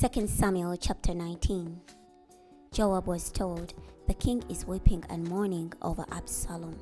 2 Samuel chapter 19. Joab was told, "The king is weeping and mourning over Absalom."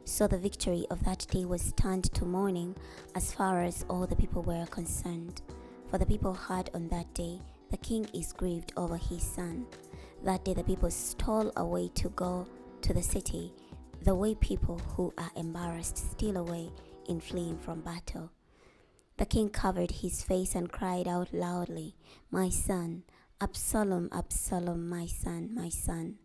So the victory of that day was turned to mourning as far as all the people were concerned. For the people heard on that day, "The king is grieved over his son." That day the people stole away to go to the city, the way people who are embarrassed steal away in fleeing from battle. The king covered his face and cried out loudly, "My son, Absalom, Absalom, my son, my son."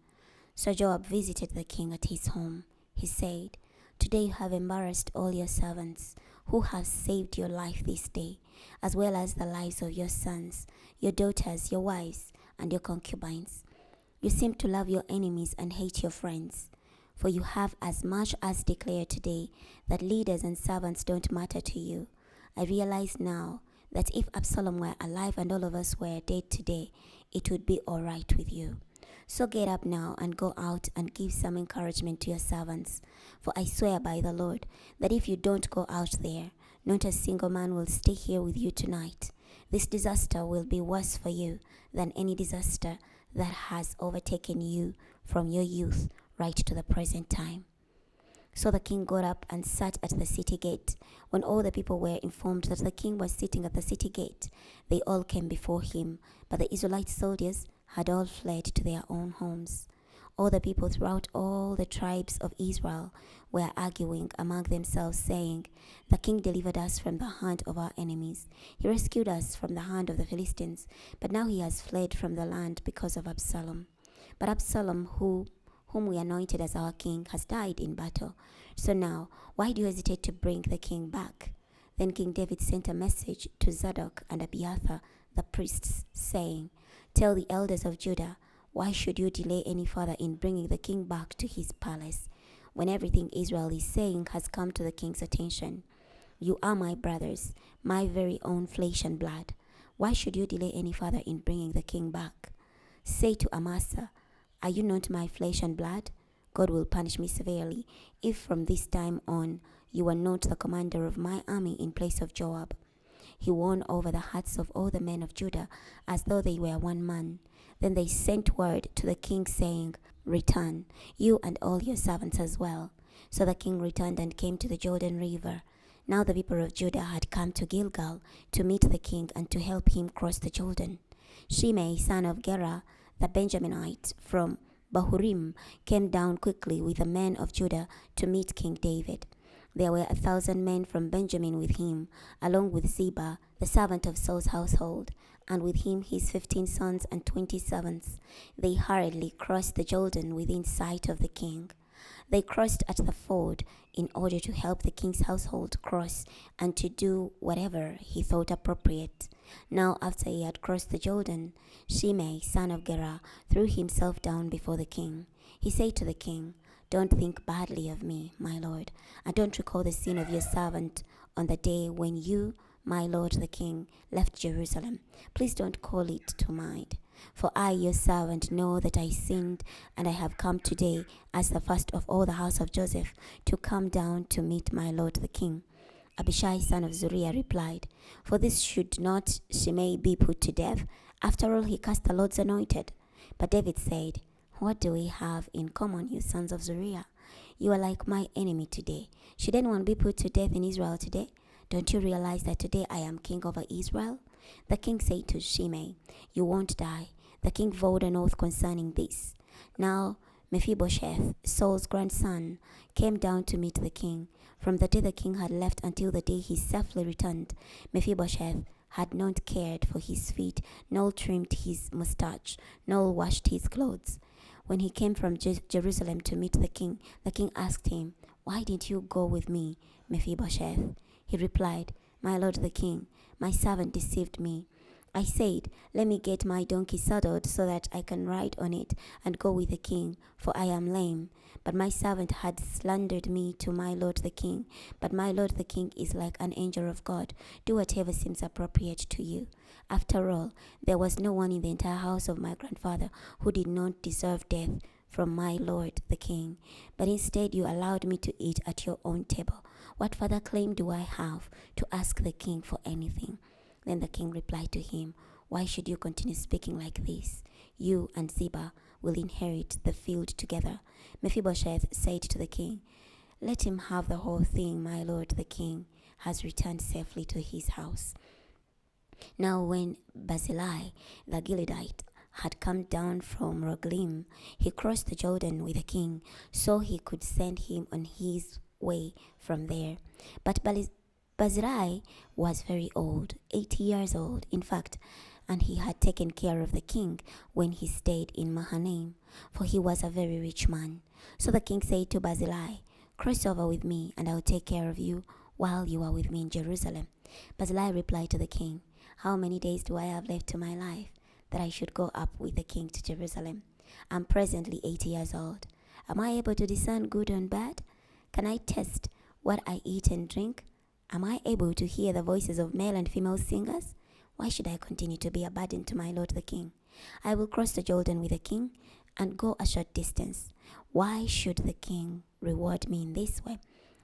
So Joab visited the king at his home. He said, "Today you have embarrassed all your servants, who have saved your life this day, as well as the lives of your sons, your daughters, your wives, and your concubines. You seem to love your enemies and hate your friends. For you have as much as declared today that leaders and servants don't matter to you. I realize now that if Absalom were alive and all of us were dead today, it would be all right with you. So get up now and go out and give some encouragement to your servants. For I swear by the Lord that if you don't go out there, not a single man will stay here with you tonight. This disaster will be worse for you than any disaster that has overtaken you from your youth right to the present time." So the king got up and sat at the city gate. When all the people were informed that the king was sitting at the city gate, they all came before him, but the Israelite soldiers had all fled to their own homes. All the people throughout all the tribes of Israel were arguing among themselves, saying, "The king delivered us from the hand of our enemies. He rescued us from the hand of the Philistines, but now he has fled from the land because of Absalom. But Absalom, whom we anointed as our king, has died in battle. So now, why do you hesitate to bring the king back?" Then King David sent a message to Zadok and Abiathar, the priests, saying, "Tell the elders of Judah, why should you delay any further in bringing the king back to his palace, when everything Israel is saying has come to the king's attention? You are my brothers, my very own flesh and blood. Why should you delay any further in bringing the king back? Say to Amasa, 'Are you not my flesh and blood? God will punish me severely if from this time on you are not the commander of my army in place of Joab.'" He won over the hearts of all the men of Judah as though they were one man. Then they sent word to the king saying, "Return, you and all your servants as well." So the king returned and came to the Jordan River. Now the people of Judah had come to Gilgal to meet the king and to help him cross the Jordan. Shimei, son of Gera, the Benjaminite from Bahurim, came down quickly with the men of Judah to meet King David. There were 1,000 men from Benjamin with him, along with Sheba, the servant of Saul's household, and with him his 15 sons and 20 servants. They hurriedly crossed the Jordan within sight of the king. They crossed at the ford in order to help the king's household cross and to do whatever he thought appropriate. Now after he had crossed the Jordan, Shimei, son of Gera, threw himself down before the king. He said to the king, "Don't think badly of me, my lord, and don't recall the sin of your servant on the day when you, my lord the king, left Jerusalem. Please don't call it to mind. For I, your servant, know that I sinned, and I have come today as the first of all the house of Joseph to come down to meet my lord the king." Abishai, son of Zeruiah, replied, "For this should not Shimei be put to death? After all, he cast the Lord's anointed." But David said, "What do we have in common, you sons of Zeruiah? You are like my enemy today. Should anyone be put to death in Israel today? Don't you realize that today I am king over Israel?" The king said to Shimei, "You won't die." The king vowed an oath concerning this. Now Mephibosheth, Saul's grandson, came down to meet the king. From the day the king had left until the day he safely returned, Mephibosheth had not cared for his feet, nor trimmed his mustache, nor washed his clothes. When he came from Jerusalem to meet the king asked him, "Why didn't you go with me, Mephibosheth?" He replied, "My lord the king, my servant deceived me. I said, 'Let me get my donkey saddled so that I can ride on it and go with the king, for I am lame.' But my servant had slandered me to my lord the king. But my lord the king is like an angel of God. Do whatever seems appropriate to you. After all, there was no one in the entire house of my grandfather who did not deserve death from my lord the king. But instead you allowed me to eat at your own table. What further claim do I have to ask the king for anything?" Then the king replied to him, Why should you continue speaking like this? You and Sheba will inherit the field together." Mephibosheth said to the king, "Let him have the whole thing. My lord the king has returned safely to his house." Now when Barzillai the Gileadite had come down from Roglim, he crossed the Jordan with the king, so he could send him on his way from there. But Barzillai was very old, 80 years old, in fact, and he had taken care of the king when he stayed in Mahanaim, for he was a very rich man. So the king said to Barzillai, "Cross over with me, and I will take care of you while you are with me in Jerusalem." Barzillai replied to the king, "How many days do I have left to my life, that I should go up with the king to Jerusalem? I'm presently 80 years old. Am I able to discern good and bad? Can I test what I eat and drink? Am I able to hear the voices of male and female singers? Why should I continue to be a burden to my lord the king? I will cross the Jordan with the king and go a short distance. Why should the king reward me in this way?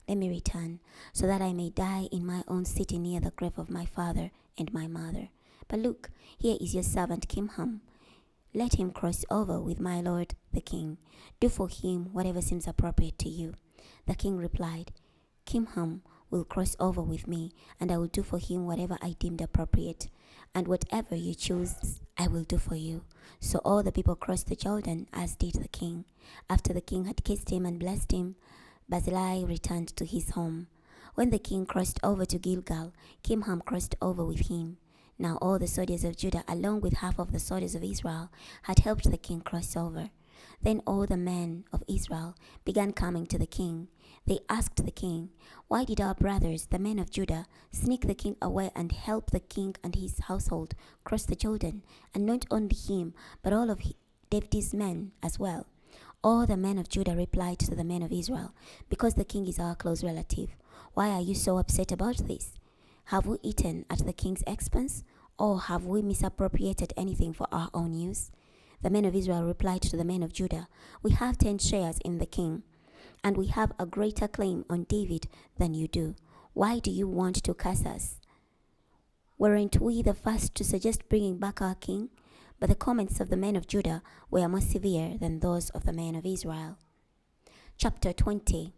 Let me return, so that I may die in my own city near the grave of my father and my mother. But look, here is your servant Kimham. Let him cross over with my lord the king. Do for him whatever seems appropriate to you." The king replied, "Kimham will cross over with me, and I will do for him whatever I deemed appropriate. And whatever you choose, I will do for you." So all the people crossed the Jordan, as did the king. After the king had kissed him and blessed him, Barzillai returned to his home. When the king crossed over to Gilgal, Kimham crossed over with him. Now all the soldiers of Judah, along with half of the soldiers of Israel, had helped the king cross over. Then all the men of Israel began coming to the king. They asked the king, "Why did our brothers, the men of Judah, sneak the king away and help the king and his household cross the Jordan, and not only him, but all of David's men as well?" All the men of Judah replied to the men of Israel, "Because the king is our close relative. Why are you so upset about this? Have we eaten at the king's expense, or have we misappropriated anything for our own use?" The men of Israel replied to the men of Judah, "We have 10 shares in the king, and we have a greater claim on David than you do. Why do you want to curse us? Weren't we the first to suggest bringing back our king?" But the comments of the men of Judah were more severe than those of the men of Israel. Chapter 20.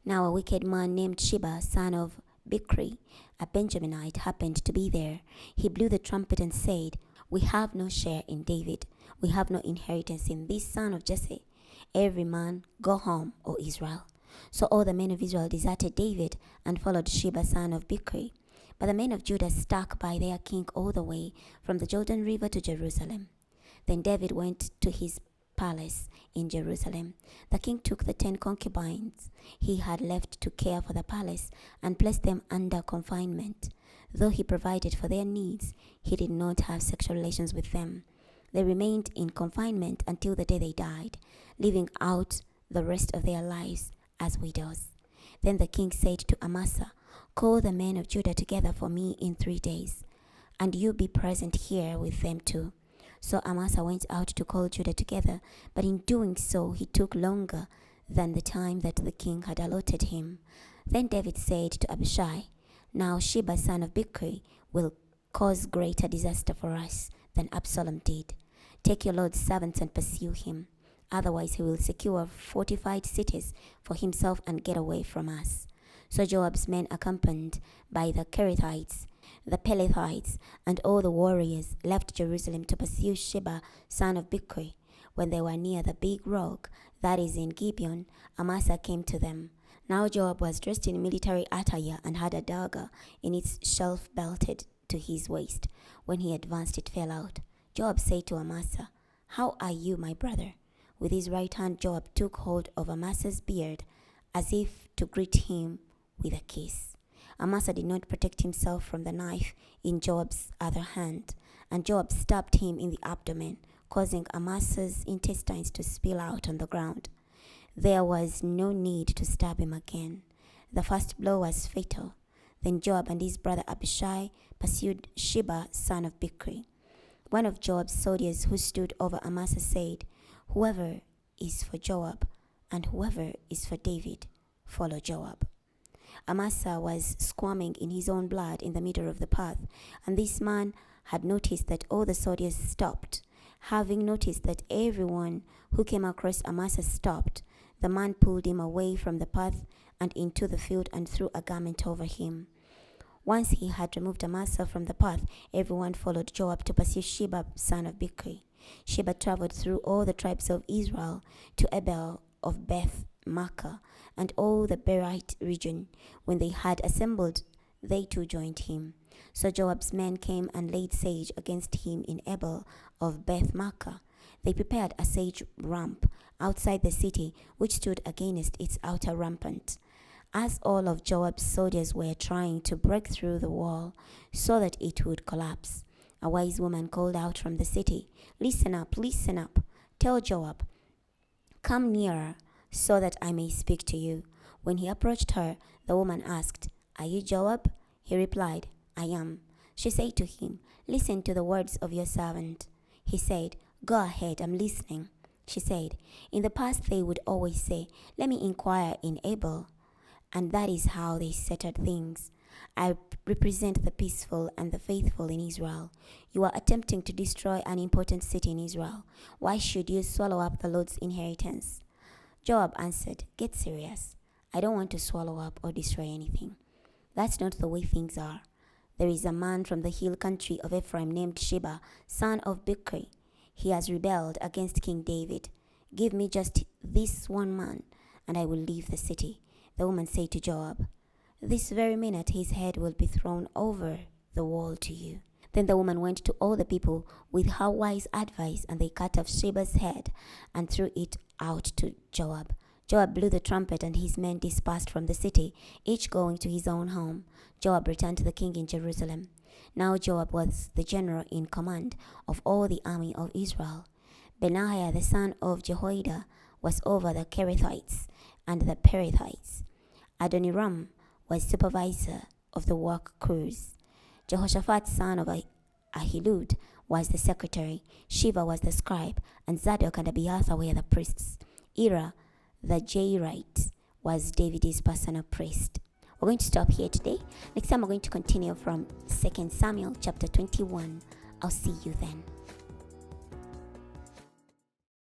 Now a wicked man named Sheba, son of Bicri, a Benjaminite, happened to be there. He blew the trumpet and said, "We have no share in David. We have no inheritance in this son of Jesse. Every man go home, O Israel." So all the men of Israel deserted David and followed Sheba, son of Bicri. But the men of Judah stuck by their king all the way from the Jordan River to Jerusalem. Then David went to his palace in Jerusalem. The king took the 10 concubines he had left to care for the palace and placed them under confinement. Though he provided for their needs, he did not have sexual relations with them. They remained in confinement until the day they died, living out the rest of their lives as widows. Then the king said to Amasa, "Call the men of Judah together for me in 3 days, and you be present here with them too." So Amasa went out to call Judah together, but in doing so he took longer than the time that the king had allotted him. Then David said to Abishai, "Now Sheba, son of Bicri, will cause greater disaster for us than Absalom did. Take your lord's servants and pursue him. Otherwise he will secure fortified cities for himself and get away from us." So Joab's men, accompanied by the Kerethites, the Pelethites, and all the warriors, left Jerusalem to pursue Sheba, son of Bicri. When they were near the big rock that is in Gibeon, Amasa came to them. Now Joab was dressed in military attire and had a dagger in its sheath belted to his waist. When he advanced, it fell out. Joab said to Amasa, "How are you, my brother?" With his right hand Joab took hold of Amasa's beard, as if to greet him with a kiss. Amasa did not protect himself from the knife in Joab's other hand, and Joab stabbed him in the abdomen, causing Amasa's intestines to spill out on the ground. There was no need to stab him again. The first blow was fatal. Then Joab and his brother Abishai pursued Sheba, son of Bicri. One of Joab's soldiers who stood over Amasa said, "Whoever is for Joab and whoever is for David, follow Joab." Amasa was squirming in his own blood in the middle of the path, and this man had noticed that all the soldiers stopped. Having noticed that everyone who came across Amasa stopped, the man pulled him away from the path and into the field and threw a garment over him. Once he had removed Amasa from the path, everyone followed Joab to pursue Sheba, son of Bicri. Sheba traveled through all the tribes of Israel to Abel of Beth Makkah and all the Berite region. When they had assembled, they too joined him. So Joab's men came and laid siege against him in Abel of Beth Makkah. They prepared a siege ramp outside the city, which stood against its outer rampart. As all of Joab's soldiers were trying to break through the wall so that it would collapse, a wise woman called out from the city, listen up, tell Joab, come nearer so that I may speak to you." When he approached her, the woman asked, "Are you Joab?" He replied, "I am." She said to him, "Listen to the words of your servant." He said, "Go ahead, I'm listening." She said, "In the past they would always say, 'Let me inquire in Abel.' And that is how they settled things. I represent the peaceful and the faithful in Israel. You are attempting to destroy an important city in Israel. Why should you swallow up the Lord's inheritance?" Joab answered, "Get serious. I don't want to swallow up or destroy anything. That's not the way things are. There is a man from the hill country of Ephraim named Sheba, son of Bicri. He has rebelled against King David. Give me just this one man, and I will leave the city." The woman said to Joab, "This very minute his head will be thrown over the wall to you." Then the woman went to all the people with her wise advice, and they cut off Sheba's head and threw it out to Joab. Joab blew the trumpet, and his men dispersed from the city, each going to his own home. Joab returned to the king in Jerusalem. Now Joab was the general in command of all the army of Israel. Benaiah the son of Jehoiada was over the Kerethites and the Perethites. Adoniram was supervisor of the work crews. Jehoshaphat son of Ahilud was the secretary. Sheba was the scribe, and Zadok and Abiathar were the priests. Ira the Jairite was David's personal priest. We're going to stop here today. Next time we're going to continue from 2 Samuel chapter 21. I'll see you then.